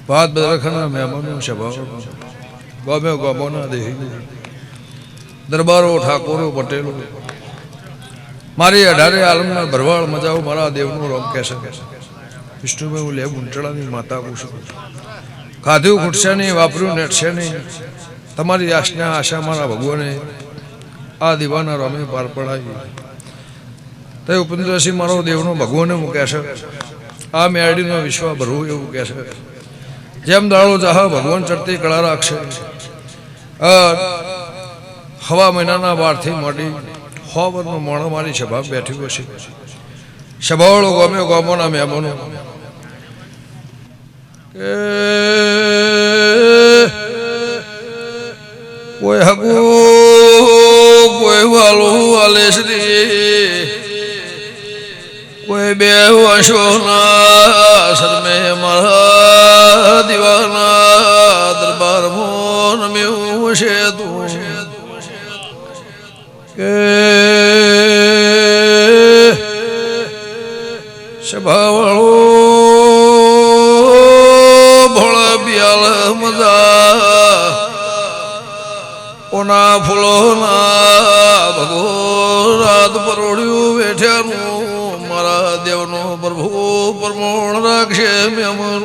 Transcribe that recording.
વાત બદરખાના મહેમાનો સ્વભાવ ગમે ગમોના દેહી દરબારો ઠાકોરો પટેલો મારી 18 આલમના ભરવાડ મજાઓ મારા દેવનો રોમ કહેશે વિષ્ણુભાઈ હું લે ઊંટડાની માતા પૂછું ખાધું ખૂટશે નહીં વાપર્યું નેટશે નહીં તમારી આશના આશા મારા ભગવાને આ દીવાના રમે પાર પડાવી તે ઉપેન્દ્રસિંહ મારો દેવનો ભગવાને મૂકે છે આ મેરડીનો વિશ્વ ભરવું એવું કહે છે જેમ દાડો ચાહ ભગવાન ચડતી કળા રાખશે હવા મહિનાના 12થી માંડી 100 વર્ષનો મોણો મારી સભા બેઠી હશે સભાવાળો ગમે ગમોના મહેમાનો કોઈ હગુ કોઈ વાલું વાલે શ્રી કોઈ બે વર્ષોના શરમે મારા દીવાના દરબાર મોન મેવું છે તું કે સભાવાળો ભોળા બિયાલ મજા ઓના ફૂલોના ભગો રાત પરોડ્યું બેઠ્યાનું મારા દેવનો પ્રભુ પરમોણ રાખશે મેમરું